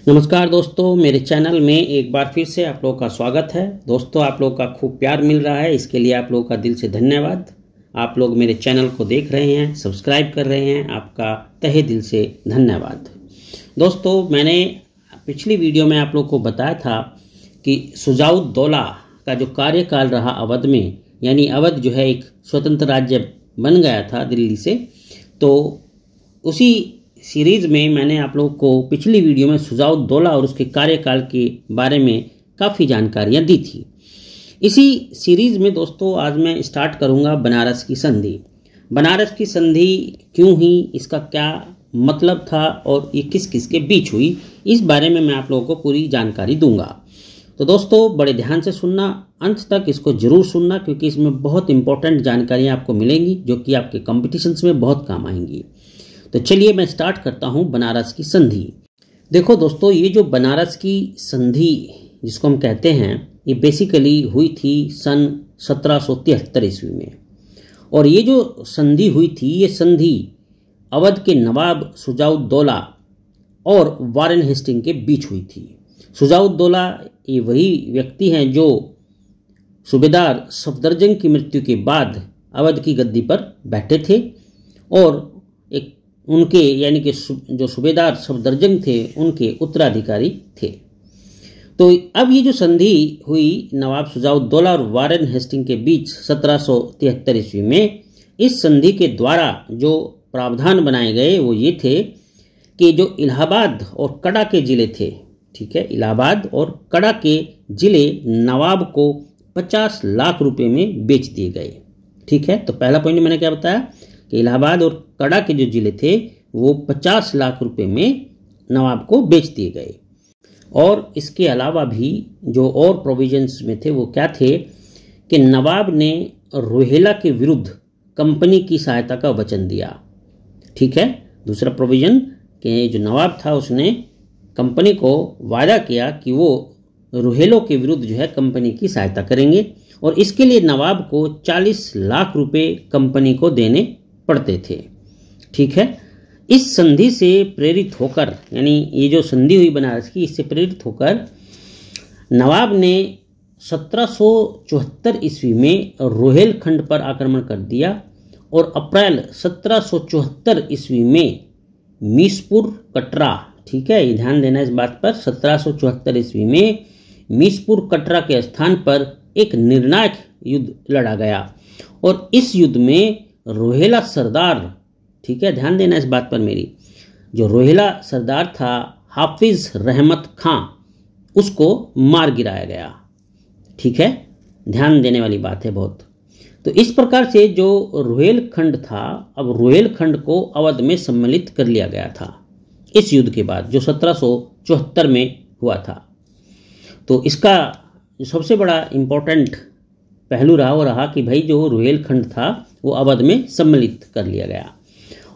नमस्कार दोस्तों, मेरे चैनल में एक बार फिर से आप लोगों का स्वागत है। दोस्तों, आप लोगों का खूब प्यार मिल रहा है, इसके लिए आप लोगों का दिल से धन्यवाद। आप लोग मेरे चैनल को देख रहे हैं, सब्सक्राइब कर रहे हैं, आपका तहे दिल से धन्यवाद। दोस्तों, मैंने पिछली वीडियो में आप लोगों को बताया था कि शुजाउद्दौला का जो कार्यकाल रहा अवध में, यानी अवध जो है एक स्वतंत्र राज्य बन गया था दिल्ली से, तो उसी सीरीज़ में मैंने आप लोगों को पिछली वीडियो में शुजाउद्दौला और उसके कार्यकाल के बारे में काफ़ी जानकारियां दी थी। इसी सीरीज़ में दोस्तों आज मैं स्टार्ट करूंगा बनारस की संधि। बनारस की संधि क्यों हुई, इसका क्या मतलब था और ये किस किस के बीच हुई, इस बारे में मैं आप लोगों को पूरी जानकारी दूंगा। तो दोस्तों, बड़े ध्यान से सुनना, अंत तक इसको जरूर सुनना, क्योंकि इसमें बहुत इंपॉर्टेंट जानकारियाँ आपको मिलेंगी जो कि आपके कॉम्पिटिशन्स में बहुत काम आएंगी। तो चलिए मैं स्टार्ट करता हूं बनारस की संधि। देखो दोस्तों, ये जो बनारस की संधि जिसको हम कहते हैं, ये बेसिकली हुई थी सन 1773 ईस्वी में। और ये जो संधि हुई थी, ये संधि अवध के नवाब शुजाउद्दौला और वारेन हेस्टिंग के बीच हुई थी। शुजाउद्दौला ये वही व्यक्ति हैं जो सूबेदार सफदरजंग की मृत्यु के बाद अवध की गद्दी पर बैठे थे और एक उनके यानी कि जो सूबेदार सफदरजंग थे उनके उत्तराधिकारी थे। तो अब ये जो संधि हुई नवाब शुजाउद्दौला और वारेन हेस्टिंग के बीच 1773 ईस्वी में, इस संधि के द्वारा जो प्रावधान बनाए गए वो ये थे कि जो इलाहाबाद और कड़ा के जिले थे, ठीक है, इलाहाबाद और कड़ा के जिले नवाब को 50 लाख रुपए में बेच दिए गए। ठीक है, तो पहला पॉइंट मैंने क्या बताया कि इलाहाबाद और कड़ा के जो जिले थे वो 50 लाख रुपए में नवाब को बेच दिए गए। और इसके अलावा भी जो और प्रोविजंस में थे वो क्या थे कि नवाब ने रोहिला के विरुद्ध कंपनी की सहायता का वचन दिया। ठीक है, दूसरा प्रोविजन कि जो नवाब था उसने कंपनी को वादा किया कि वो रोहेलों के विरुद्ध जो है कंपनी की सहायता करेंगे और इसके लिए नवाब को 40 लाख रुपए कंपनी को देने पड़ते थे। ठीक है, इस संधि से प्रेरित होकर, यानी ये जो संधि हुई बनारस की, इससे प्रेरित होकर नवाब ने 1774 ईस्वी में रोहेलखंड पर आक्रमण कर दिया और अप्रैल 1774 ईस्वी में मीसपुर कटरा, ठीक है, ये ध्यान देना इस बात पर, 1774 ईस्वी में मीसपुर कटरा के स्थान पर एक निर्णायक युद्ध लड़ा गया और इस युद्ध में रोहेला सरदार, ठीक है, ध्यान देना इस बात पर मेरी, जो रोहेला सरदार था हाफिज रहमत खां, उसको मार गिराया गया। ठीक है, ध्यान देने वाली बात है बहुत। तो इस प्रकार से जो रोहेलखंड था, अब रोहेलखंड को अवध में सम्मिलित कर लिया गया था इस युद्ध के बाद जो 1774 में हुआ था। तो इसका जो सबसे बड़ा इम्पोर्टेंट पहलू रहा वो रहा कि भाई जो रोहेलखंड था वो अवध में सम्मिलित कर लिया गया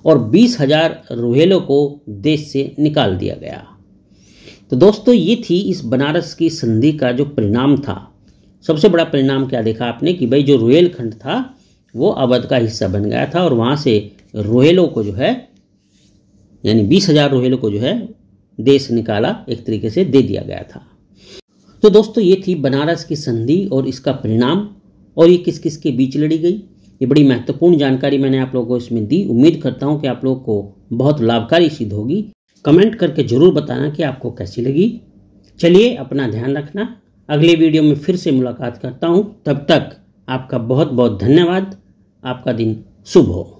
और 20,000 रोहेलों को देश से निकाल दिया गया। तो दोस्तों, ये थी इस बनारस की संधि का जो परिणाम था। सबसे बड़ा परिणाम क्या देखा आपने कि भाई जो रोहेलखंड था वो अवध का हिस्सा बन गया था और वहाँ से रोहेलों को जो है, यानी 20,000 रोहेलों को जो है देश निकाला, एक तरीके से दे दिया गया था। तो दोस्तों, ये थी बनारस की संधि और इसका परिणाम, और ये किस किस के बीच लड़ी गई। ये बड़ी महत्वपूर्ण जानकारी मैंने आप लोगों को इसमें दी। उम्मीद करता हूँ कि आप लोगों को बहुत लाभकारी सिद्ध होगी। कमेंट करके जरूर बताना कि आपको कैसी लगी। चलिए, अपना ध्यान रखना। अगले वीडियो में फिर से मुलाकात करता हूँ। तब तक आपका बहुत बहुत धन्यवाद। आपका दिन शुभ हो।